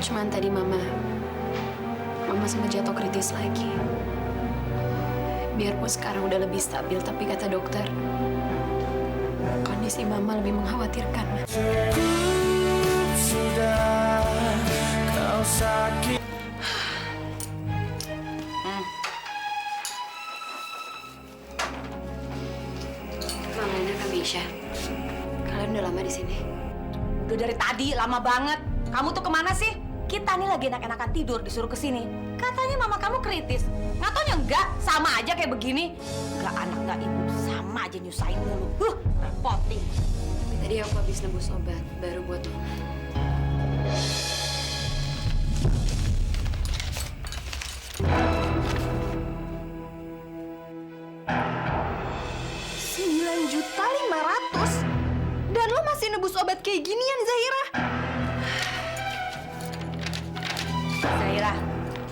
Cuman tadi Mama sempat jatuh kritis lagi. Biarpun sekarang udah lebih stabil, tapi kata dokter, kondisi Mama lebih mengkhawatirkan, Ma. Sudah kau sakit. Mama Lena, Kak Misha, kalian udah lama di sini? Udah dari tadi, lama banget. Kamu tuh kemana sih? Kita nih lagi enak-enakan tidur, disuruh kesini. Katanya mama kamu kritis. Nggak taunya enggak, sama aja kayak begini. Nggak anak, nggak ibu, sama aja nyusahin mulu. Repotin. Tadi aku habis nebus obat baru buat Mama. Rp9.500.000 dan lo masih nebus obat kayak ginian, Zahira? Zaira,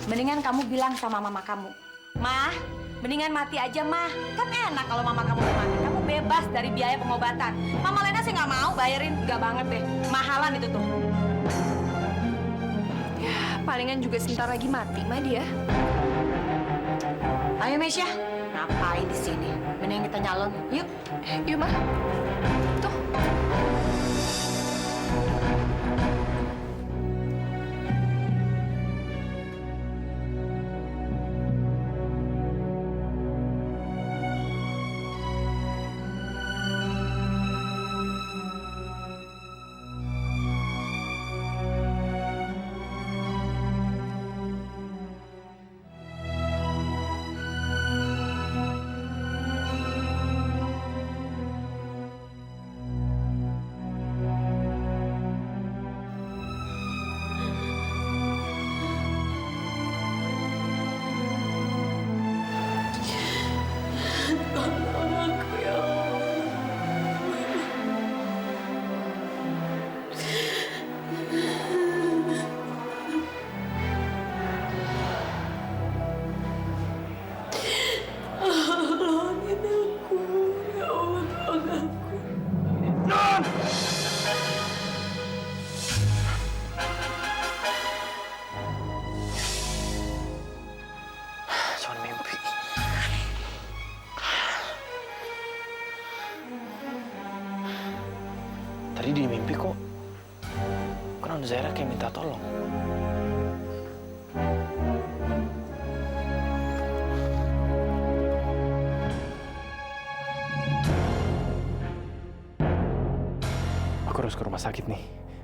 mendingan kamu bilang sama mama kamu, Mah, mendingan mati aja, Mah. Kan enak kalau mama kamu mati. Kamu bebas dari biaya pengobatan. Mama Lena sih nggak mau bayarin, nggak banget deh. Mahalan itu tuh. Ya, palingan juga sebentar lagi mati, Ma, dia. Ayo, Mesya. Ngapain di sini? Mending kita nyalon. Yuk. Yuk, Ma. Tuh. Cuman mimpi. Tadi di mimpi kok Non Zaira kayak minta tolong. Aku harus ke rumah sakit nih.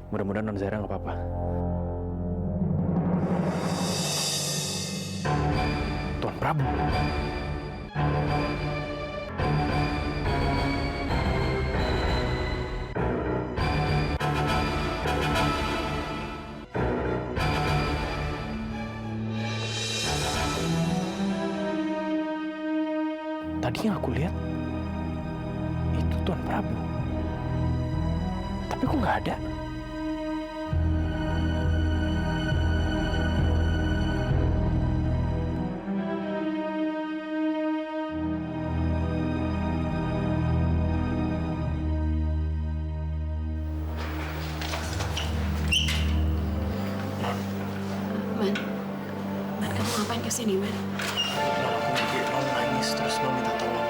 Mudah-mudahan Non Zaira nggak apa-apa. Tuan Prabu. Tadi yang aku lihat itu Tuan Prabu. Tapi kok nggak ada? Man, kamu ngapain kesini, Man? Non, aku mimpi Non nangis terus Non minta tolong.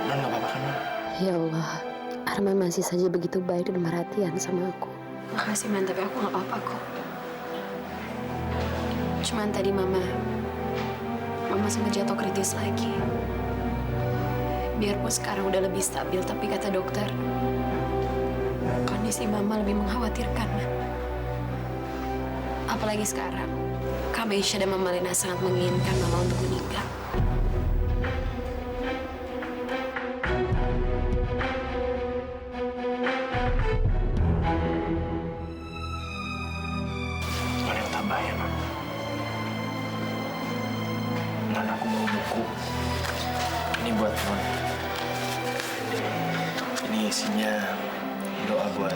Non nggak apa-apa kan, Non? Ya Allah, Arman masih saja begitu baik dan perhatian sama aku. Makasih, Man, tapi aku nggak apa-apa kok. Cuman tadi Mama sempat jatuh kritis lagi. Biarpun sekarang udah lebih stabil, tapi kata dokter, kondisi Mama lebih mengkhawatirkan, Man. Apalagi sekarang, Kak Mesya dan Mama Lena sangat menginginkan Mama untuk menikah. Ada yang tambah ya, Non? Non, aku bawa buku. Ini buat Non. Ini isinya doa buat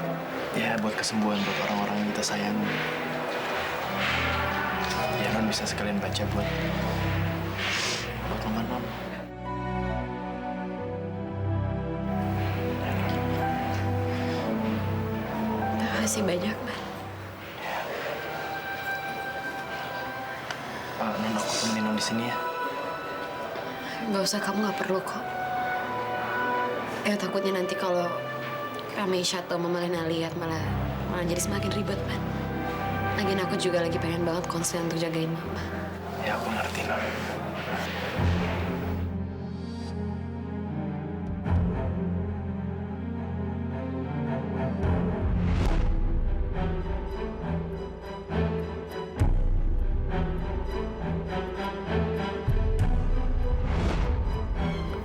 kesembuhan buat orang-orang yang kita sayang. Ya, Non bisa sekalian baca buat Mama Non. Terima kasih banyak, Man. Ya, temenin non di sini ya. Nggak usah, kamu nggak perlu kok. Ya takutnya nanti kalau Kamesha atau Mama Lena lihat malah jadi semakin ribet, man. Lagian aku juga lagi pengen banget konsen untuk jagain Mama. Ya aku ngerti, non.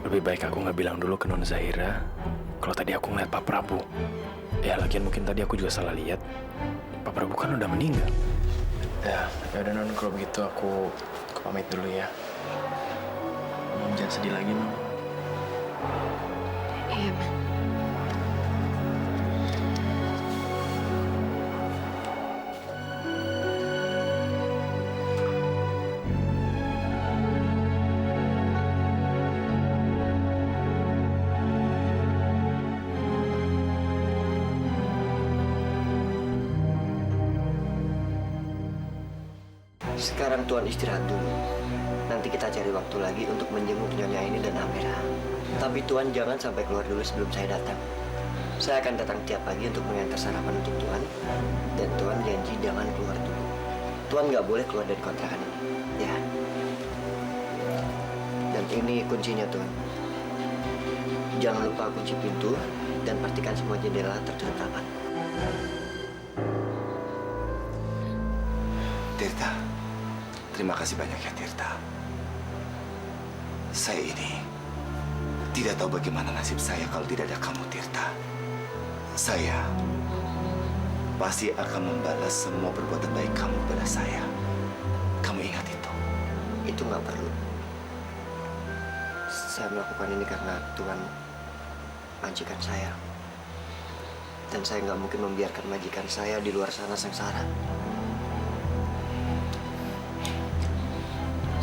Lebih baik aku nggak bilang dulu ke Non Zahira kalau tadi aku ngeliat Pak Prabu. Ya lagian mungkin tadi aku juga salah lihat. Pak Prabu kan udah meninggal. Ya udah Non, kalau begitu aku pamit dulu ya. Non jangan sedih lagi, Non. Iya, man. Sekarang Tuan istirahat dulu. Nanti kita cari waktu lagi untuk menjenguk Nyonya ini dan Amira. Tapi Tuan jangan sampai keluar dulu sebelum saya datang. Saya akan datang tiap pagi untuk mengantar sarapan untuk Tuan. Dan Tuan janji jangan keluar dulu. Tuan nggak boleh keluar dari kontrakan ini. Ya. Dan ini kuncinya, Tuan. Jangan lupa kunci pintu dan pastikan semua jendela tertutup rapat. Tirta, terima kasih banyak ya Tirta. Saya ini tidak tahu bagaimana nasib saya kalau tidak ada kamu, Tirta. Saya pasti akan membalas semua perbuatan baik kamu pada saya. Kamu ingat itu? Itu nggak perlu. Saya melakukan ini karena Tuhan majikan saya. Dan saya nggak mungkin membiarkan majikan saya di luar sana sengsara.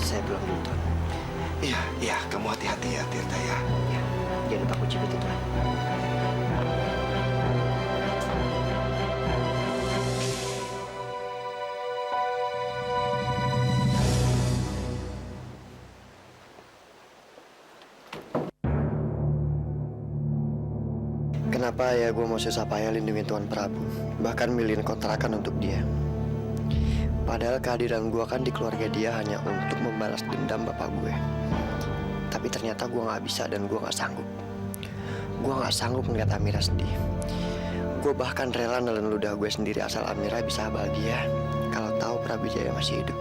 Saya pulang dulu, Tuan. Iya, kamu hati-hati ya, Tirta ya. Ya, jangan lupa kunci pintu, Tuan. Kenapa ya gue mau susah payah lindungi Tuan Prabu, bahkan milihin kontrakan untuk dia. Padahal kehadiran gue kan di keluarga dia hanya untuk membalas dendam bapak gue. Tapi ternyata gue nggak bisa dan gue nggak sanggup. Gue nggak sanggup melihat Amira sedih. Gue bahkan rela nelen ludah gue sendiri asal Amira bisa bahagia kalau tahu Prabu Jaya masih hidup.